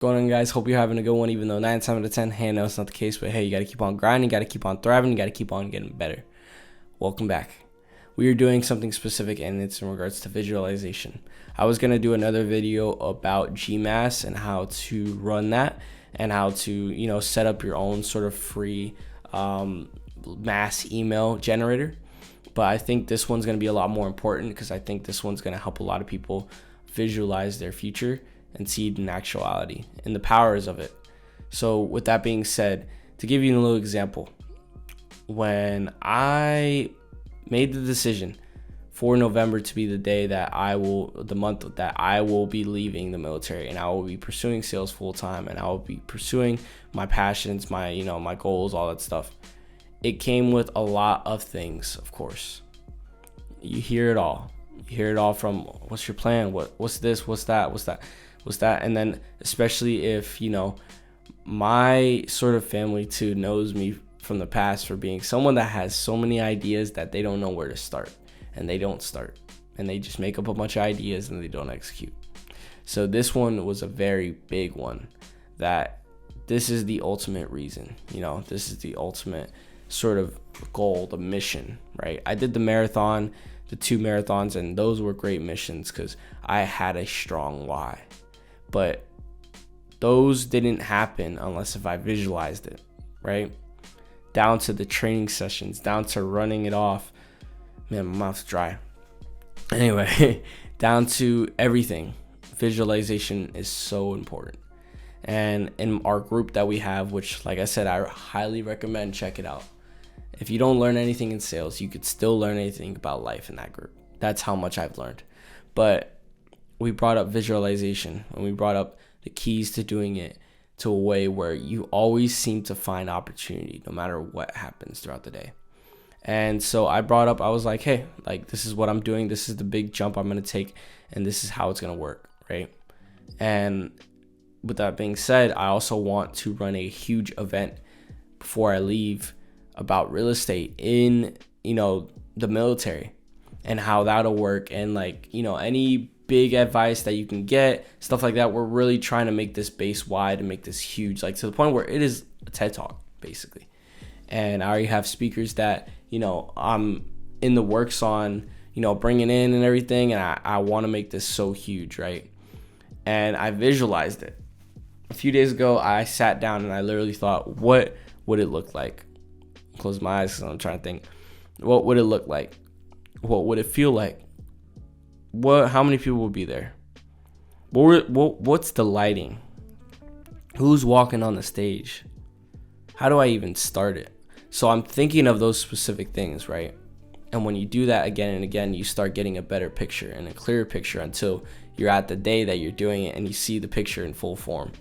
Going on, guys? Hope you're having a good one, even though 9 times out of 10, hey, no, it's not the case. But hey, you got to keep on grinding, you got to keep on thriving, you got to keep on getting better. Welcome back. We are doing something specific, and it's in regards to visualization. I was going to do another video about GMass and how to run that and how to, set up your own sort of free mass email generator. But I think this one's going to be a lot more important because I think this one's going to help a lot of people visualize their future and see it in actuality and the powers of it. So with that being said, to give you a little example, when I made the decision for November to be the month that I will be leaving the military, and I will be pursuing sales full time, and I will be pursuing my passions, my goals, all that stuff. It came with a lot of things, of course. You hear it all. You hear it all from, what's your plan? What's this? What's that? And then especially if, my sort of family too knows me from the past for being someone that has so many ideas that they don't know where to start, and they don't start, and they just make up a bunch of ideas and they don't execute. So this one was a very big one, that this is the ultimate reason, this is the ultimate sort of goal, the mission, right? I did the marathon, the 2 marathons, and those were great missions because I had a strong why. But those didn't happen unless if I visualized it, right? Down to the training sessions, down to running it off. Man, my mouth's dry. Anyway, down to everything. Visualization is so important. And in our group that we have, which, like I said, I highly recommend, check it out. If you don't learn anything in sales, you could still learn anything about life in that group. That's how much I've learned. But we brought up visualization, and we brought up the keys to doing it to a way where you always seem to find opportunity no matter what happens throughout the day. And so I was like, hey, this is what I'm doing. This is the big jump I'm going to take, and this is how it's going to work, right? And with that being said, I also want to run a huge event before I leave about real estate in, the military, and how that'll work, and any big advice that you can get, stuff like that. We're really trying to make this base wide and make this huge, to the point where it is a TED Talk, basically. And I already have speakers that, I'm in the works on, bringing in and everything. And I want to make this so huge, right? And I visualized it. A few days ago, I sat down and I literally thought, what would it look like? Close my eyes because I'm trying to think. What would it look like? What would it feel like? How many people would be there? What's the lighting? Who's walking on the stage? How do I even start it? So I'm thinking of those specific things, right? And when you do that again and again, you start getting a better picture and a clearer picture until you're at the day that you're doing it and you see the picture in full form.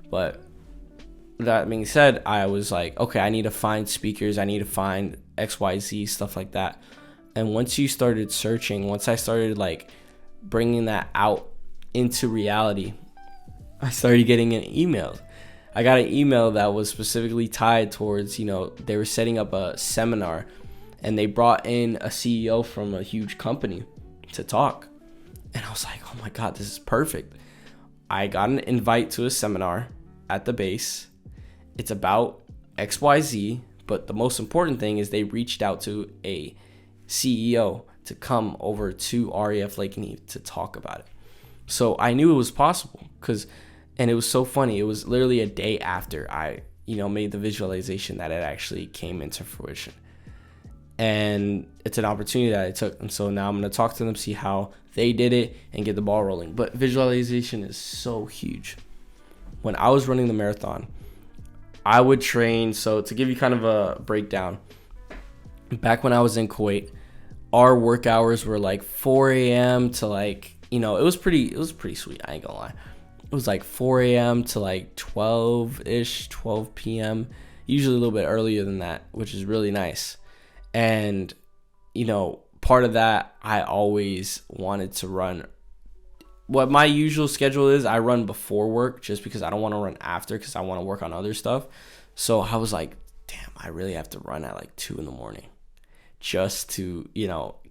But that being said, I was like, okay, I need to find speakers. I need to find XYZ, stuff like that. And once you started searching, once I started bringing that out into reality, I started getting an email. I got an email that was specifically tied towards, they were setting up a seminar, and they brought in a CEO from a huge company to talk. And I was like, oh my God, this is perfect. I got an invite to a seminar at the base. It's about XYZ, but the most important thing is they reached out to a CEO to come over to REF Lake and Heath to talk about it. So I knew it was possible and it was so funny. It was literally a day after I, made the visualization that it actually came into fruition. And it's an opportunity that I took. And so now I'm going to talk to them, see how they did it, and get the ball rolling. But visualization is so huge. When I was running the marathon, I would train. So to give you kind of a breakdown, back when I was in Kuwait, our work hours were 4 a.m. to it was pretty sweet. I ain't gonna lie. It was 4 a.m. to 12 p.m. Usually a little bit earlier than that, which is really nice. And, part of that, I always wanted to run. What my usual schedule is, I run before work just because I don't want to run after because I want to work on other stuff. So I was like, damn, I really have to run at 2 in the morning just to,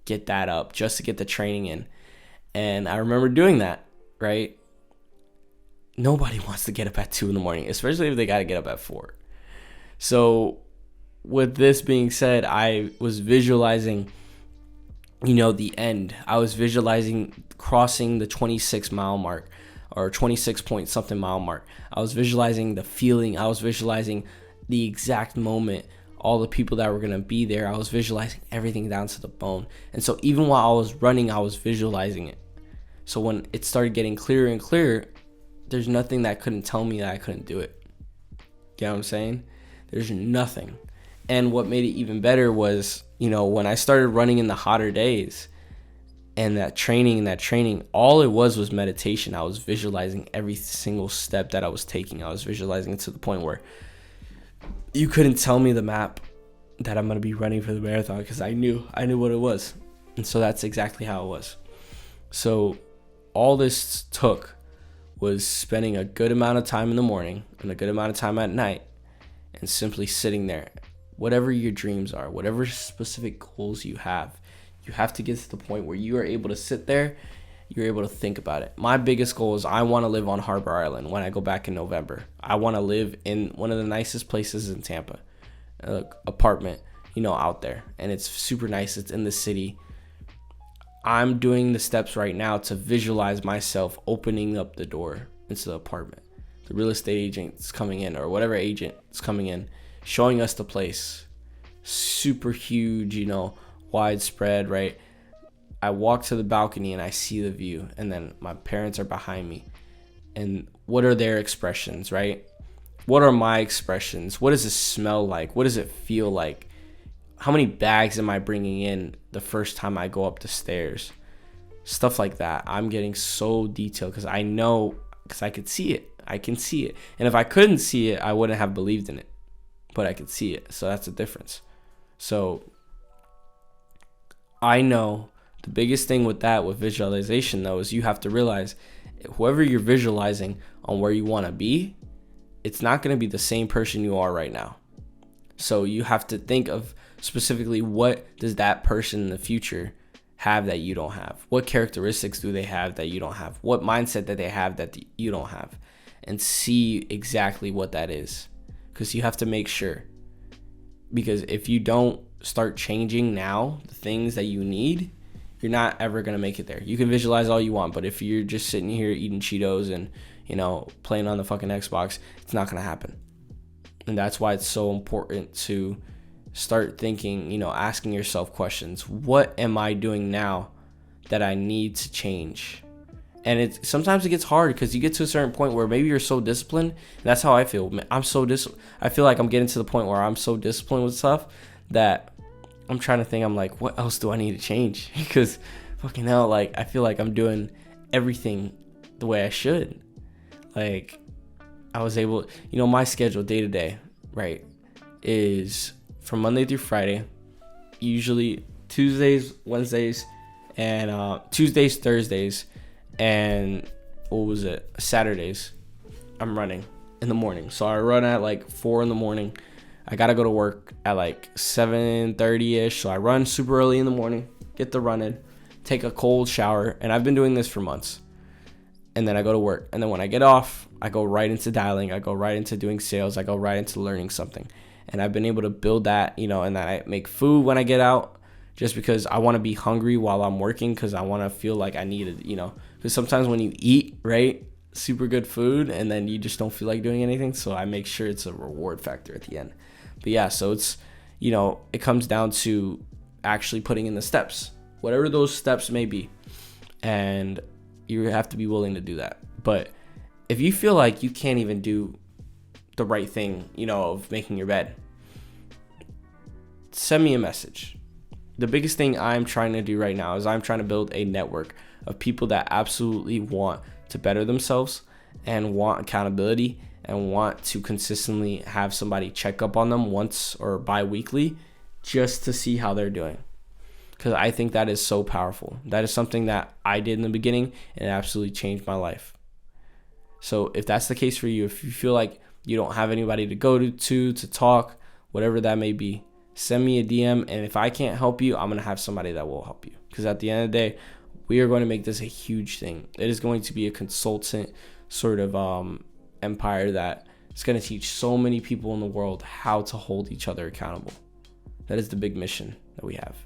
get that up, just to get the training in. And I remember doing that, right? Nobody wants to get up at 2 in the morning, especially if they got to get up at 4. So with this being said, I was visualizing, the end. I was visualizing crossing the 26-mile mark, or 26 point something mile mark. I was visualizing the feeling. I was visualizing the exact moment, all the people that were going to be there. I was visualizing everything down to the bone. And so even while I was running, I was visualizing it. So when it started getting clearer and clearer, there's nothing that couldn't tell me that I couldn't do it. You know what I'm saying? There's nothing. And what made it even better was, when I started running in the hotter days and that training, all it was meditation. I was visualizing every single step that I was taking. I was visualizing it to the point where you couldn't tell me the map that I'm going to be running for the marathon, because I knew what it was. And so that's exactly how it was. So all this took was spending a good amount of time in the morning and a good amount of time at night and simply sitting there. Whatever your dreams are, whatever specific goals you have to get to the point where you are able to sit there, you're able to think about it. My biggest goal is I want to live on Harbor Island when I go back in November. I want to live in one of the nicest places in Tampa, apartment, out there. And it's super nice. It's in the city. I'm doing the steps right now to visualize myself opening up the door into the apartment. The real estate agent's coming in, or whatever agent is coming in, showing us the place. Super huge, widespread, right? I walk to the balcony and I see the view, and then my parents are behind me. And what are their expressions, right? What are my expressions? What does it smell like? What does it feel like? How many bags am I bringing in the first time I go up the stairs? Stuff like that. I'm getting so detailed because I know, because I could see it. I can see it. And if I couldn't see it, I wouldn't have believed in it. But I could see it. So that's the difference. So I know the biggest thing with visualization, though, is you have to realize whoever you're visualizing on where you want to be, it's not going to be the same person you are right now. So you have to think of specifically, what does that person in the future have that you don't have? What characteristics do they have that you don't have? What mindset that they have that you don't have? And see exactly what that is. Because you have to make sure. Because if you don't start changing now the things that you need, you're not ever going to make it there. You can visualize all you want, but if you're just sitting here eating Cheetos and, playing on the fucking Xbox, it's not going to happen. And that's why it's so important to start thinking, asking yourself questions. What am I doing now that I need to change? And sometimes it gets hard because you get to a certain point where maybe you're so disciplined. And that's how I feel. I feel like I'm getting to the point where I'm so disciplined with stuff that I'm trying to think. I'm like, what else do I need to change? Because fucking hell, I feel like I'm doing everything the way I should. I was able, my schedule day to day, right, is from Monday through Friday, usually Tuesdays, Wednesdays, and Tuesdays, Thursdays, and Saturdays, I'm running in the morning. So I run at 4 in the morning. I gotta go to work at 7:30ish. So I run super early in the morning, get the run in, take a cold shower, and I've been doing this for months. And then I go to work. And then when I get off, I go right into dialing. I go right into doing sales. I go right into learning something. And I've been able to build that, and then I make food when I get out, just because I want to be hungry while I'm working, because I want to feel like I need it, because sometimes when you eat, right, super good food, and then you just don't feel like doing anything. So I make sure it's a reward factor at the end. But yeah, so it's, it comes down to actually putting in the steps, whatever those steps may be. And you have to be willing to do that. But if you feel like you can't even do the right thing, of making your bed, send me a message. The biggest thing I'm trying to do right now is I'm trying to build a network of people that absolutely want to better themselves and want accountability and want to consistently have somebody check up on them once or bi-weekly just to see how they're doing. Because I think that is so powerful. That is something that I did in the beginning, and it absolutely changed my life. So if that's the case for you, if you feel like you don't have anybody to go to talk, whatever that may be, send me a DM. And if I can't help you, I'm going to have somebody that will help you. Because at the end of the day, we are going to make this a huge thing. It is going to be a consultant sort of empire that is going to teach so many people in the world how to hold each other accountable. That is the big mission that we have.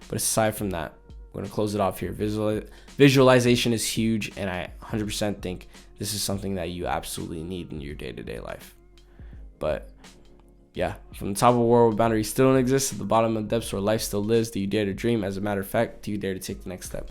But aside from that, we're going to close it off here. Visualization is huge, and I 100% think this is something that you absolutely need in your day-to-day life. But yeah, from the top of a world where boundaries still don't exist, at the bottom of the depths where life still lives, do you dare to dream? As a matter of fact, do you dare to take the next step?